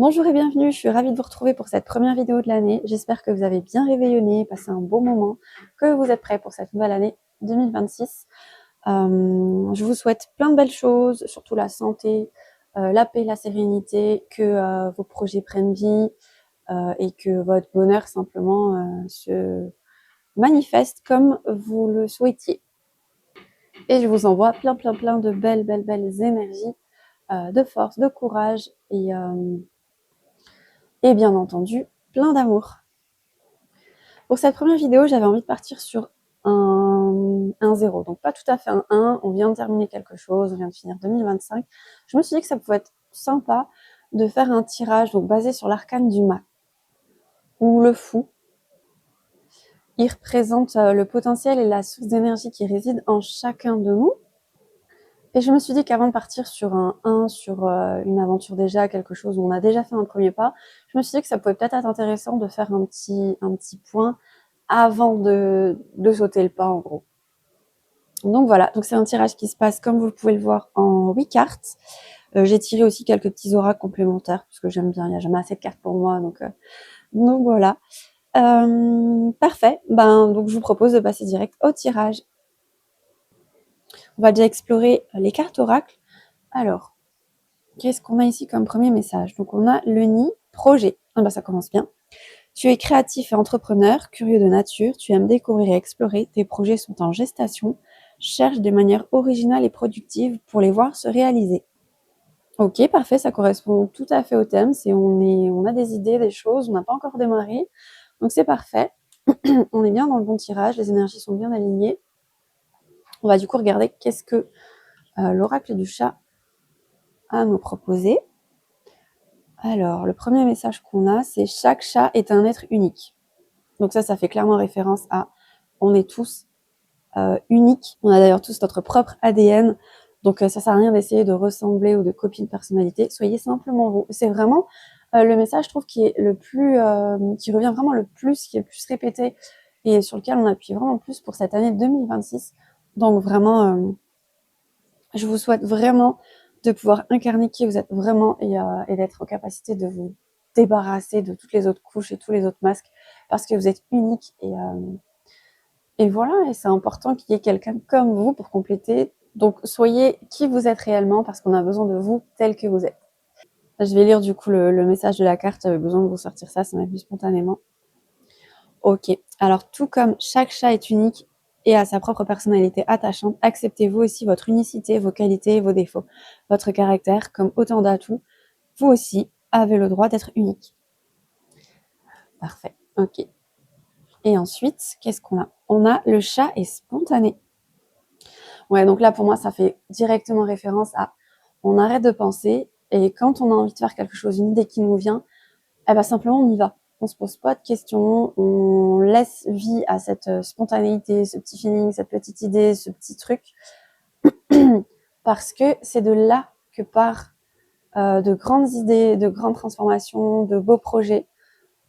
Bonjour et bienvenue, je suis ravie de vous retrouver pour cette première vidéo de l'année. J'espère que vous avez bien réveillonné, passé un bon moment, que vous êtes prêts pour cette nouvelle année 2026. Je vous souhaite plein de belles choses, surtout la santé, la paix, la sérénité, que vos projets prennent vie et que votre bonheur simplement se manifeste comme vous le souhaitiez. Et je vous envoie plein de belles énergies, de force, de courage et bien entendu, plein d'amour. Pour cette première vidéo, j'avais envie de partir sur un 0, donc pas tout à fait un 1, on vient de terminer quelque chose, on vient de finir 2025. Je me suis dit que ça pouvait être sympa de faire un tirage donc basé sur l'arcane du mal, ou le fou. Il représente le potentiel et la source d'énergie qui réside en chacun de nous. Et je me suis dit qu'avant de partir sur un 1, sur une aventure déjà, quelque chose où on a déjà fait un premier pas, je me suis dit que ça pouvait peut-être être intéressant de faire un petit point avant de sauter le pas, en gros. Donc voilà, donc c'est un tirage qui se passe, comme vous pouvez le voir, en 8 cartes. J'ai tiré aussi quelques petits oracles complémentaires, parce que j'aime bien, il n'y a jamais assez de cartes pour moi, donc voilà. Parfait, donc je vous propose de passer direct au tirage. On va déjà explorer les cartes oracles. Alors, qu'est-ce qu'on a ici comme premier message? Donc on a le nid, projet. Ça commence bien. Tu es créatif et entrepreneur, curieux de nature, tu aimes découvrir et explorer, tes projets sont en gestation, cherche des manières originales et productives pour les voir se réaliser. Ok, parfait, ça correspond tout à fait au thème, on a des idées, des choses, on n'a pas encore démarré, donc c'est parfait. On est bien dans le bon tirage, les énergies sont bien alignées. On va du coup regarder qu'est-ce que l'oracle du chat a à nous proposer. Alors, le premier message qu'on a, c'est chaque chat est un être unique. Donc ça fait clairement référence à on est tous uniques. On a d'ailleurs tous notre propre ADN. Donc ça sert à rien d'essayer de ressembler ou de copier une personnalité. Soyez simplement vous. C'est vraiment le message, je trouve, qui est le plus, qui revient vraiment le plus, qui est le plus répété et sur lequel on appuie vraiment plus pour cette année 2026. Donc vraiment, je vous souhaite vraiment de pouvoir incarner qui vous êtes vraiment et d'être en capacité de vous débarrasser de toutes les autres couches et tous les autres masques parce que vous êtes unique et voilà, et c'est important qu'il y ait quelqu'un comme vous pour compléter. Donc soyez qui vous êtes réellement parce qu'on a besoin de vous tel que vous êtes. Je vais lire du coup le message de la carte, j'avais besoin de vous sortir ça m'est venu spontanément. Ok, alors tout comme chaque chat est unique et a sa propre personnalité attachante, acceptez-vous aussi votre unicité, vos qualités et vos défauts, votre caractère comme autant d'atouts. Vous aussi avez le droit d'être unique. Parfait, ok. Et ensuite, qu'est-ce qu'on a? On a le chat est spontané. Ouais, donc là pour moi ça fait directement référence à on arrête de penser et quand on a envie de faire quelque chose, une idée qui nous vient, simplement on y va. On se pose pas de questions, on laisse vie à cette spontanéité, ce petit feeling, cette petite idée, ce petit truc, parce que c'est de là que part de grandes idées, de grandes transformations, de beaux projets.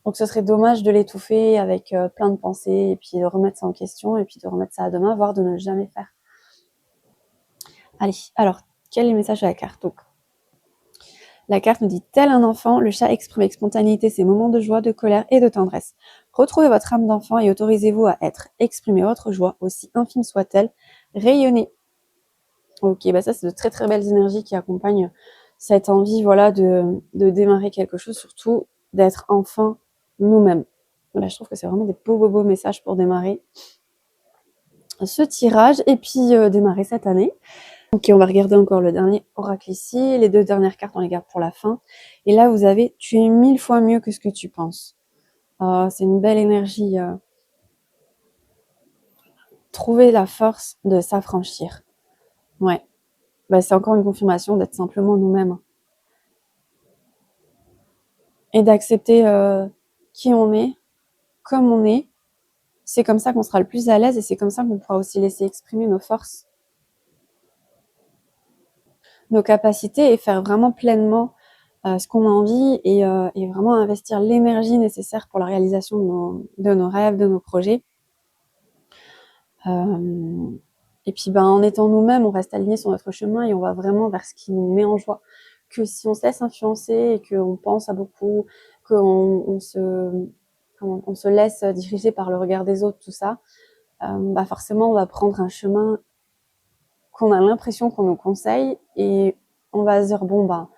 Donc ce serait dommage de l'étouffer avec plein de pensées et puis de remettre ça en question et puis de remettre ça à demain, voire de ne jamais faire. Allez, alors, quel est le message de la carte? Donc, la carte nous dit « Tel un enfant, le chat exprime avec spontanéité ses moments de joie, de colère et de tendresse. Retrouvez votre âme d'enfant et autorisez-vous à être. Exprimez votre joie, aussi infime soit-elle. Rayonnez. » Ok, ça c'est de très belles énergies qui accompagnent cette envie de démarrer quelque chose, surtout d'être enfin nous-mêmes. Voilà, je trouve que c'est vraiment des beaux messages pour démarrer ce tirage et puis démarrer cette année. Ok, on va regarder encore le dernier oracle ici. Les deux dernières cartes, on les garde pour la fin. Et là, vous avez « Tu es 1000 fois mieux que ce que tu penses ». C'est une belle énergie. Trouver la force de s'affranchir. Ouais. C'est encore une confirmation d'être simplement nous-mêmes. Et d'accepter qui on est, comme on est. C'est comme ça qu'on sera le plus à l'aise et c'est comme ça qu'on pourra aussi laisser exprimer nos forces, nos capacités et faire vraiment pleinement ce qu'on a envie et vraiment investir l'énergie nécessaire pour la réalisation de nos rêves, de nos projets. Et puis en étant nous-mêmes, on reste aligné sur notre chemin et on va vraiment vers ce qui nous met en joie. que si on se laisse influencer et qu'on pense à beaucoup, qu'on on se laisse diriger par le regard des autres, tout ça, bah forcément, on va prendre un chemin qu'on a l'impression qu'on nous conseille et on va se dire, bon, bah,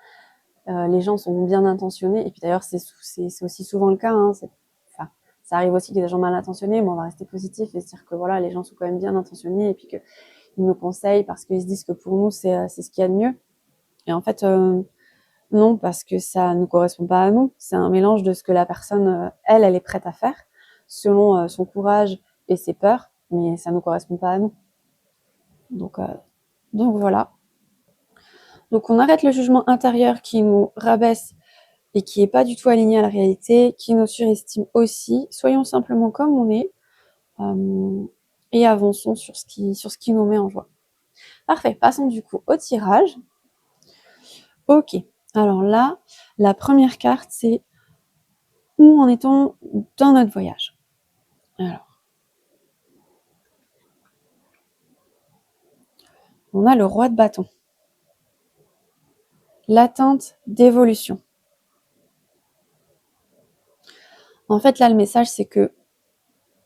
les gens sont bien intentionnés. Et puis d'ailleurs, c'est aussi souvent le cas. Hein, enfin, ça arrive aussi qu'il y ait des gens mal intentionnés, mais on va rester positif et se dire que voilà, les gens sont quand même bien intentionnés et puis qu'ils nous conseillent parce qu'ils se disent que pour nous, c'est ce qu'il y a de mieux. Et en fait, non, parce que ça ne correspond pas à nous. C'est un mélange de ce que la personne, elle est prête à faire selon son courage et ses peurs, mais ça ne correspond pas à nous. Donc voilà. Donc on arrête le jugement intérieur qui nous rabaisse et qui est pas du tout aligné à la réalité, qui nous surestime aussi. Soyons simplement comme on est et avançons sur ce qui nous met en joie. Parfait, passons du coup au tirage. Ok, alors là, la première carte, c'est où en est-on dans notre voyage? Alors, on a le roi de bâton. L'attente d'évolution. En fait, là, le message, c'est que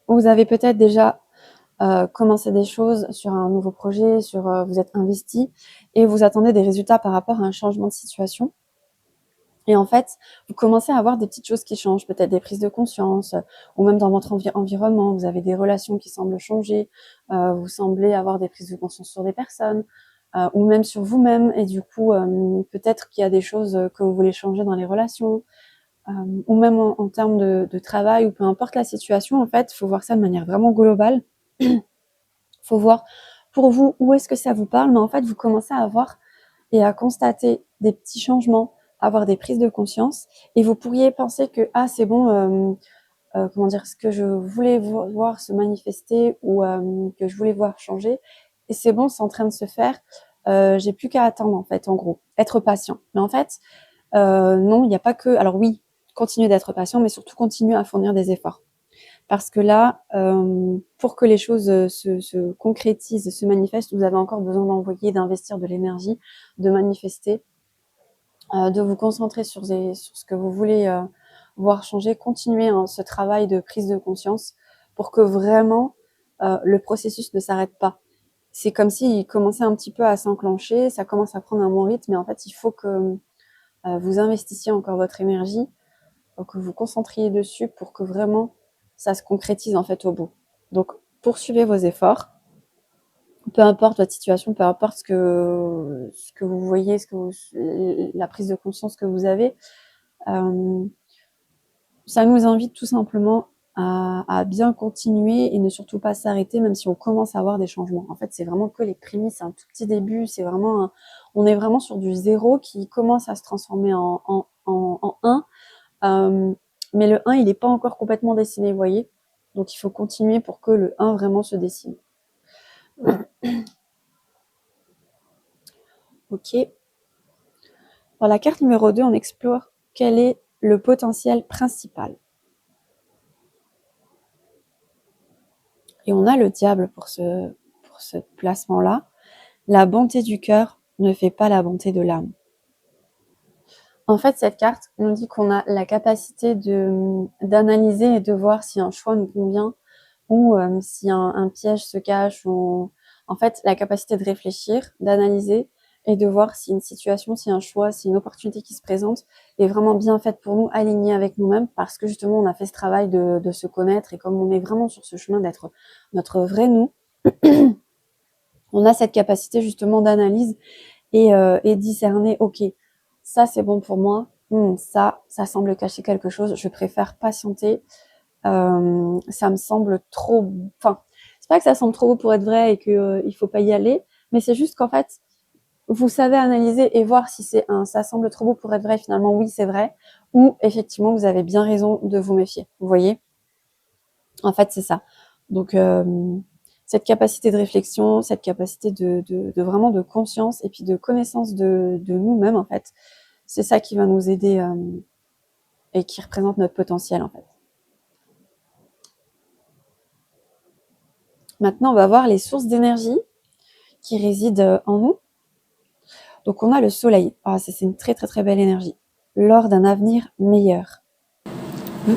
vous avez peut-être déjà commencé des choses sur un nouveau projet, vous êtes investi et vous attendez des résultats par rapport à un changement de situation. Et en fait, vous commencez à avoir des petites choses qui changent, peut-être des prises de conscience, ou même dans votre environnement, vous avez des relations qui semblent changer, vous semblez avoir des prises de conscience sur des personnes, ou même sur vous-même, et du coup, peut-être qu'il y a des choses que vous voulez changer dans les relations, ou même en termes de travail, ou peu importe la situation, en fait, il faut voir ça de manière vraiment globale. Il faut voir pour vous où est-ce que ça vous parle, mais en fait, vous commencez à avoir et à constater des petits changements, avoir des prises de conscience, et vous pourriez penser que ah c'est bon, comment dire, ce que je voulais voir se manifester ou que je voulais voir changer, et c'est bon, c'est en train de se faire. J'ai plus qu'à attendre en fait, en gros, être patient. Mais en fait, non, il n'y a pas que. Alors oui, continuer d'être patient, mais surtout continuer à fournir des efforts. Parce que là, pour que les choses se concrétisent, se manifestent, vous avez encore besoin d'envoyer, d'investir de l'énergie, de manifester, de vous concentrer sur ce que vous voulez voir changer, continuer ce travail de prise de conscience pour que vraiment le processus ne s'arrête pas. C'est comme s'il commençait un petit peu à s'enclencher, ça commence à prendre un bon rythme, mais en fait, il faut que vous investissiez encore votre énergie, que vous concentriez dessus pour que vraiment ça se concrétise en fait au bout. Donc, poursuivez vos efforts, peu importe votre situation, peu importe ce que vous voyez, la prise de conscience que vous avez. Ça nous invite tout simplement à bien continuer et ne surtout pas s'arrêter, même si on commence à avoir des changements. En fait, c'est vraiment que les prémices, c'est un tout petit début, on est vraiment sur du zéro qui commence à se transformer en 1. Mais le 1, il n'est pas encore complètement dessiné, vous voyez. Donc, il faut continuer pour que le 1 vraiment se dessine. Ok. Dans la carte numéro 2, on explore quel est le potentiel principal. Et on a le diable pour ce placement-là. La bonté du cœur ne fait pas la bonté de l'âme. En fait, cette carte nous dit qu'on a la capacité d'analyser et de voir si un choix nous convient ou si un piège se cache. En fait, la capacité de réfléchir, d'analyser et de voir si une situation, si un choix, si une opportunité qui se présente est vraiment bien faite pour nous, alignée avec nous-mêmes, parce que justement, on a fait ce travail de se connaître, et comme on est vraiment sur ce chemin d'être notre vrai nous, on a cette capacité justement d'analyse et discerner, ok, ça c'est bon pour moi, ça semble cacher quelque chose, je préfère patienter, ça me semble trop, enfin, c'est pas que ça semble trop beau pour être vrai et que il faut pas y aller, mais c'est juste qu'en fait, vous savez analyser et voir si ça semble trop beau pour être vrai, finalement oui c'est vrai, ou effectivement vous avez bien raison de vous méfier, vous voyez. En fait c'est ça. Donc cette capacité de réflexion, cette capacité de vraiment de conscience et puis de connaissance de nous-mêmes en fait, c'est ça qui va nous aider et qui représente notre potentiel en fait. Maintenant, on va voir les sources d'énergie qui résident en nous. Donc on a le soleil, c'est une très très très belle énergie, lors d'un avenir meilleur.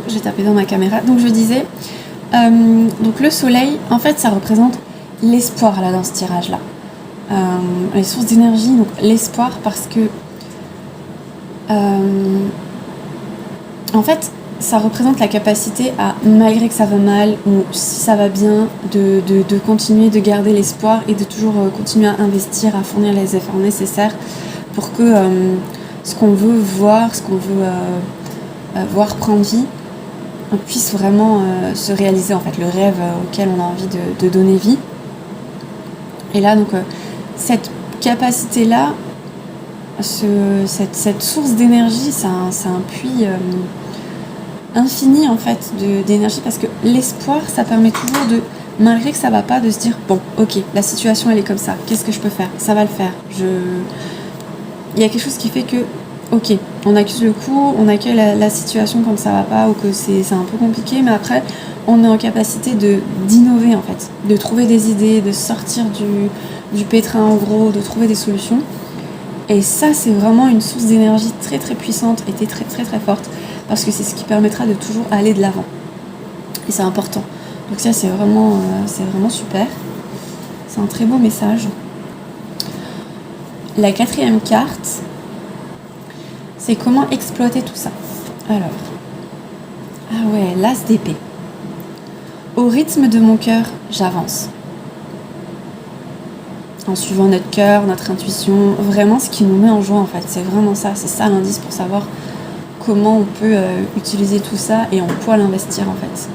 J'ai tapé dans ma caméra, donc je disais, donc le soleil, en fait ça représente l'espoir là dans ce tirage là. Les sources d'énergie, donc l'espoir parce que en fait ça représente la capacité à, malgré que ça va mal ou si ça va bien, de continuer de garder l'espoir et de toujours continuer à investir, à fournir les efforts nécessaires pour que ce qu'on veut voir, ce qu'on veut voir prendre vie, on puisse vraiment se réaliser, en fait, le rêve auquel on a envie de donner vie. Et là, donc, cette capacité-là, cette source d'énergie, c'est un puits infini, en fait, d'énergie, parce que l'espoir, ça permet toujours de, malgré que ça va pas, de se dire, bon, ok, la situation, elle est comme ça, qu'est-ce que je peux faire ? Ça va le faire. Il y a quelque chose qui fait que, ok, on accuse le coup, on accueille la situation quand ça va pas ou que c'est un peu compliqué, mais après, on est en capacité d'innover, en fait, de trouver des idées, de sortir du pétrin, en gros, de trouver des solutions. Et ça, c'est vraiment une source d'énergie très très puissante et très très très forte, parce que c'est ce qui permettra de toujours aller de l'avant. Et c'est important. Donc ça, c'est vraiment super. C'est un très beau message. La 4e carte, c'est comment exploiter tout ça. Alors, ah ouais, l'as d'épée. Au rythme de mon cœur, j'avance. En suivant notre cœur, notre intuition, vraiment ce qui nous met en joie, en fait. C'est vraiment ça, c'est ça l'indice pour savoir comment on peut utiliser tout ça et en quoi l'investir, en fait.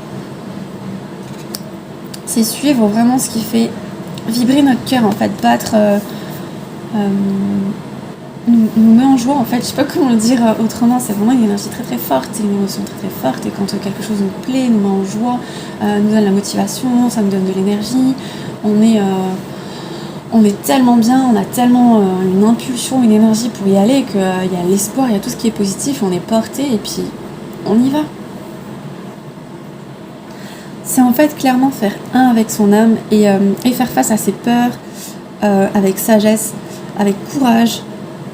C'est suivre vraiment ce qui fait vibrer notre cœur, en fait, battre, nous met en joie, en fait. Je sais pas comment le dire autrement, c'est vraiment une énergie très très forte, c'est une émotion très très forte, et quand quelque chose nous plaît, nous met en joie, nous donne la motivation, ça nous donne de l'énergie, on est tellement bien, on a tellement une impulsion, une énergie pour y aller, qu'il y a l'espoir, il y a tout ce qui est positif, on est porté et puis on y va. C'est en fait clairement faire un avec son âme et faire face à ses peurs avec sagesse, avec courage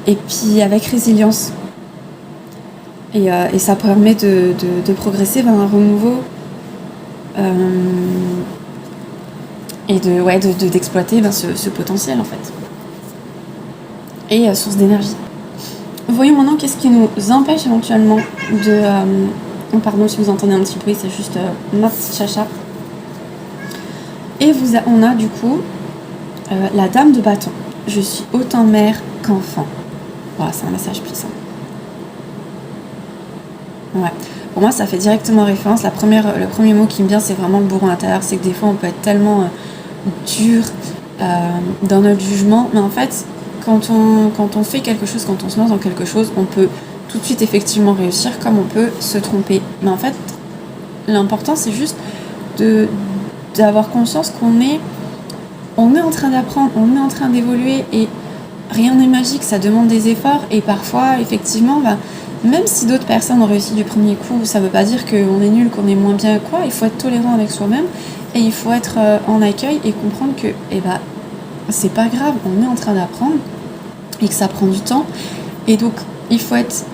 et puis avec résilience. Et ça permet de progresser vers un renouveau et d'exploiter ce potentiel, en fait. Et source d'énergie. Voyons maintenant qu'est-ce qui nous empêche éventuellement de... pardon si vous entendez un petit bruit, c'est juste ma petite chacha. Et on a du coup la dame de bâton. Je suis autant mère qu'enfant. Voilà, c'est un message puissant. Ouais. Pour moi, ça fait directement référence. Le premier mot qui me vient, c'est vraiment le bourreau intérieur. C'est que des fois, on peut être tellement dur dans notre jugement. Mais en fait, quand on fait quelque chose, quand on se lance dans quelque chose, on peut tout de suite effectivement réussir, comme on peut se tromper. Mais en fait, l'important, c'est juste d'avoir conscience qu'on est en train d'apprendre, on est en train d'évoluer et rien n'est magique, ça demande des efforts et parfois, effectivement, même si d'autres personnes ont réussi du premier coup, ça veut pas dire qu'on est nul, qu'on est moins bien quoi, il faut être tolérant avec soi-même et il faut être en accueil et comprendre que c'est pas grave, on est en train d'apprendre et que ça prend du temps et donc il faut être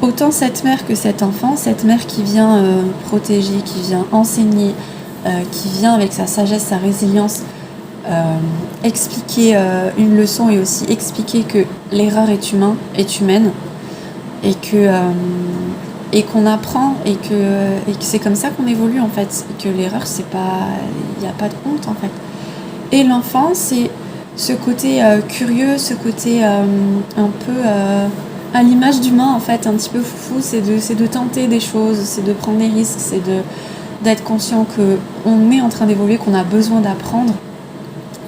autant cette mère que cet enfant, cette mère qui vient protéger, qui vient enseigner, qui vient avec sa sagesse, sa résilience expliquer une leçon et aussi expliquer que l'erreur est humaine et qu'on apprend et que c'est comme ça qu'on évolue en fait et que l'erreur c'est pas, il n'y a pas de honte en fait. Et l'enfant c'est ce côté curieux, ce côté un peu à l'image d'humain en fait, un petit peu foufou, c'est de tenter des choses, c'est de prendre des risques, c'est d'être conscient qu'on est en train d'évoluer, qu'on a besoin d'apprendre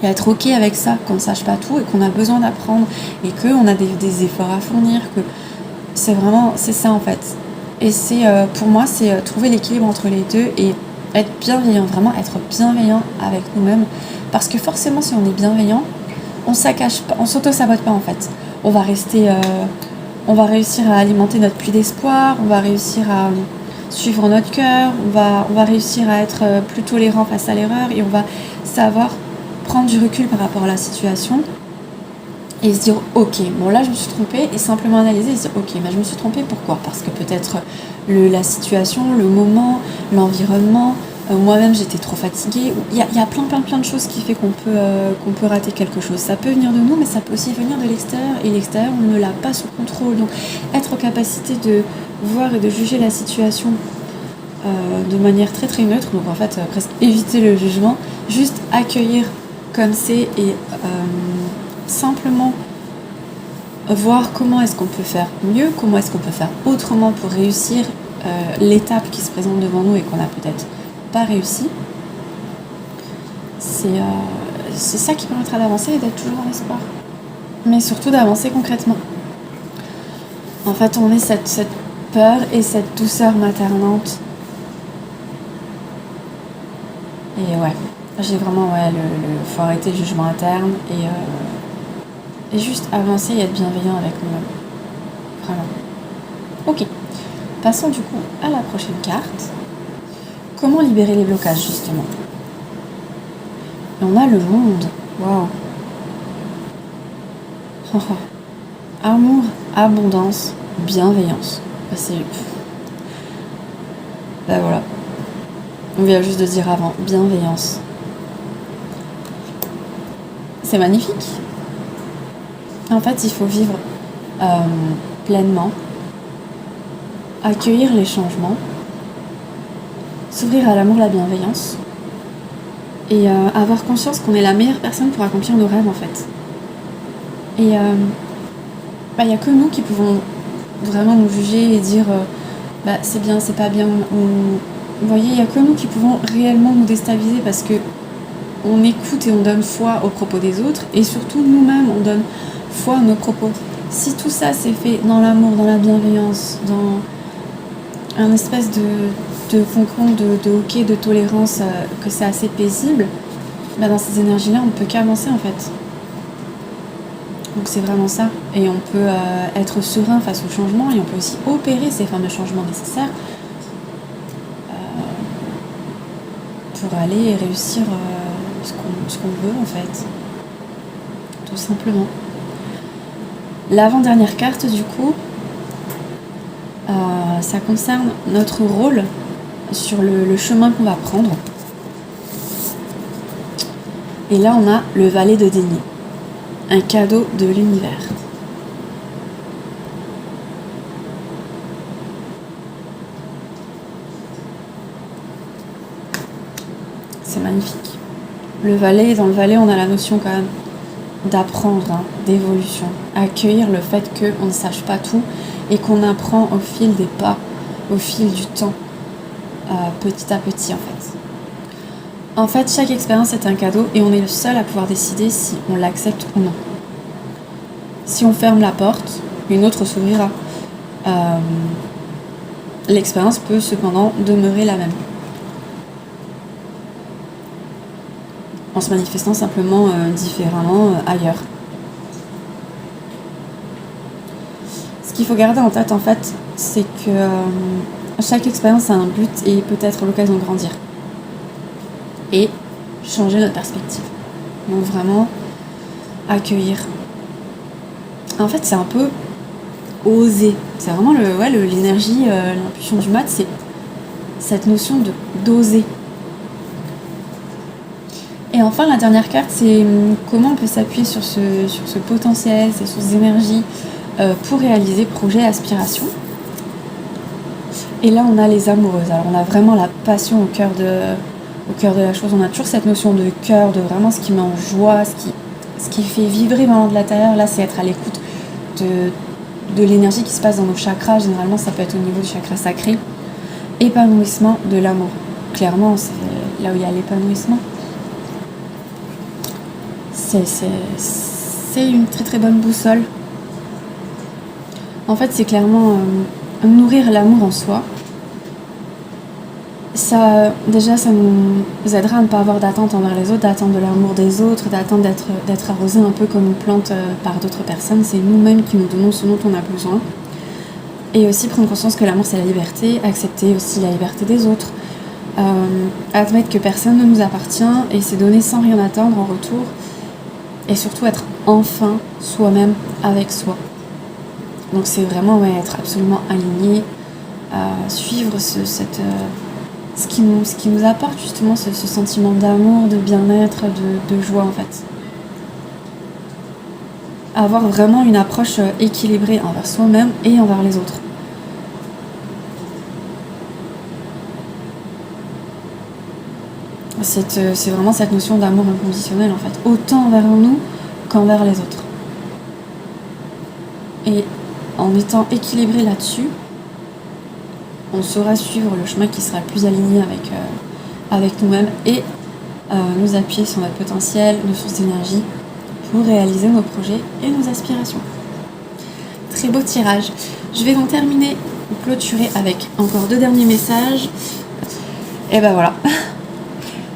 et être ok avec ça, qu'on ne sache pas tout et qu'on a besoin d'apprendre et qu'on a des efforts à fournir, que c'est ça en fait. Et c'est pour moi c'est trouver l'équilibre entre les deux et être bienveillant, vraiment être bienveillant avec nous-mêmes, parce que forcément si on est bienveillant, on s'auto-sabote pas en fait. On va réussir à alimenter notre puits d'espoir, on va réussir à suivre notre cœur, on va réussir à être plus tolérant face à l'erreur et on va savoir prendre du recul par rapport à la situation et se dire ok, bon là je me suis trompée, et simplement analyser et se dire ok, je me suis trompée, pourquoi? Parce que peut-être la situation, le moment, l'environnement, moi-même j'étais trop fatiguée, il y a plein de choses qui fait qu'on peut rater quelque chose. Ça peut venir de nous, mais ça peut aussi venir de l'extérieur, et l'extérieur on ne l'a pas sous contrôle. Donc être en capacité de voir et de juger la situation de manière très très neutre, donc en fait presque éviter le jugement, juste accueillir comme c'est, et simplement voir comment est-ce qu'on peut faire mieux, comment est-ce qu'on peut faire autrement pour réussir l'étape qui se présente devant nous et qu'on n'a peut-être pas réussi. C'est ça qui permettra d'avancer et d'être toujours en espoir. Mais surtout d'avancer concrètement. En fait, on est cette peur et cette douceur maternante. Et ouais, j'ai vraiment, faut arrêter le jugement interne et juste avancer et être bienveillant avec nous-mêmes. Vraiment. Ok, passons du coup à la prochaine carte. Comment libérer les blocages, justement? Et on a le monde. Waouh. Amour, abondance, bienveillance. Bah voilà. On vient juste de dire avant, bienveillance. C'est magnifique. En fait, il faut vivre pleinement, accueillir les changements, s'ouvrir à l'amour, la bienveillance, et avoir conscience qu'on est la meilleure personne pour accomplir nos rêves, en fait. Et il n'y a que nous qui pouvons vraiment nous juger et dire c'est bien, c'est pas bien, ou vous voyez, il n'y a que nous qui pouvons réellement nous déstabiliser, parce que on écoute et on donne foi aux propos des autres, et surtout nous-mêmes on donne foi à nos propos. Si tout ça c'est fait dans l'amour, dans la bienveillance, dans un espèce de concombre, de hockey, de tolérance, que c'est assez paisible, dans ces énergies-là on ne peut qu'avancer en fait. Donc c'est vraiment ça, et on peut être serein face au changement, et on peut aussi opérer ces fameux changements nécessaires pour aller et réussir ce qu'on veut en fait, tout simplement. L'avant-dernière carte du coup, ça concerne notre rôle sur le chemin qu'on va prendre. Et là on a le valet de denier, un cadeau de l'univers. C'est magnifique. Le valet, dans le valet, on a la notion quand même d'apprendre, d'évolution, accueillir le fait qu'on ne sache pas tout et qu'on apprend au fil des pas, au fil du temps, petit à petit en fait. En fait, chaque expérience est un cadeau et on est le seul à pouvoir décider si on l'accepte ou non. Si on ferme la porte, une autre s'ouvrira. L'expérience peut cependant demeurer la même, en se manifestant simplement différemment ailleurs. Ce qu'il faut garder en tête, en fait, c'est que chaque expérience a un but et peut-être l'occasion de grandir et changer notre perspective. Donc vraiment accueillir. En fait, c'est un peu oser. C'est vraiment l'énergie, l'impulsion du mat, c'est cette notion d'oser. Et enfin, la dernière carte, c'est comment on peut s'appuyer sur ce potentiel, ces sources d'énergie pour réaliser projet, aspiration. Et là, on a les amoureuses. Alors, on a vraiment la passion au cœur de la chose. On a toujours cette notion de cœur, de vraiment ce qui met en joie, ce qui fait vibrer vraiment de l'intérieur. Là, c'est être à l'écoute de l'énergie qui se passe dans nos chakras. Généralement, ça peut être au niveau du chakra sacré. Épanouissement de l'amour. Clairement, c'est là où il y a l'épanouissement. C'est une très très bonne boussole. En fait, c'est clairement nourrir l'amour en soi. Ça nous aidera à ne pas avoir d'attente envers les autres, d'attendre de l'amour des autres, d'attendre d'être arrosé un peu comme une plante par d'autres personnes. C'est nous-mêmes qui nous donnons ce dont on a besoin. Et aussi prendre conscience que l'amour c'est la liberté, accepter aussi la liberté des autres, admettre que personne ne nous appartient et c'est donner sans rien attendre en retour. et surtout être enfin soi-même avec soi. Donc c'est vraiment être absolument aligné, suivre ce qui nous apporte justement ce sentiment d'amour, de bien-être, de joie en fait. Avoir vraiment une approche équilibrée envers soi-même et envers les autres. C'est vraiment cette notion d'amour inconditionnel en fait, autant envers nous qu'envers les autres. Et en étant équilibré là-dessus, on saura suivre le chemin qui sera le plus aligné avec nous-mêmes et nous appuyer sur notre potentiel, nos sources d'énergie pour réaliser nos projets et nos aspirations. Très beau tirage. Je vais donc terminer ou clôturer avec encore 2 derniers messages. Et ben voilà.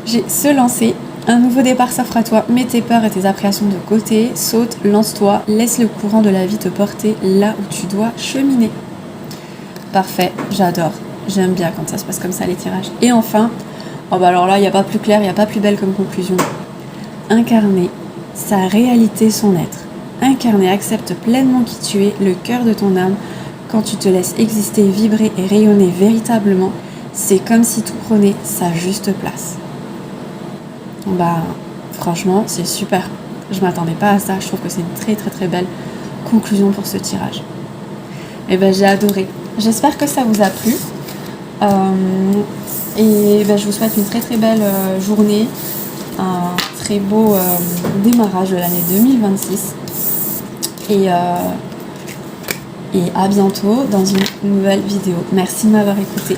J'ai se lancer. Un nouveau départ s'offre à toi. Mets tes peurs et tes appréhensions de côté. Saute, lance-toi. Laisse le courant de la vie te porter là où tu dois cheminer. Parfait, j'adore. J'aime bien quand ça se passe comme ça les tirages. Et enfin, oh bah alors là, il n'y a pas plus clair, il n'y a pas plus belle comme conclusion. Incarner sa réalité, son être. Incarner, accepte pleinement qui tu es, le cœur de ton âme. Quand tu te laisses exister, vibrer et rayonner véritablement, c'est comme si tout prenait sa juste place. Bah, franchement, c'est super. Je m'attendais pas à ça. Je trouve que c'est une très très très belle conclusion pour ce tirage. Et ben j'ai adoré. J'espère que ça vous a plu. Et ben, je vous souhaite une très très belle journée, un très beau démarrage de l'année 2026. Et à bientôt dans une nouvelle vidéo. Merci de m'avoir écouté.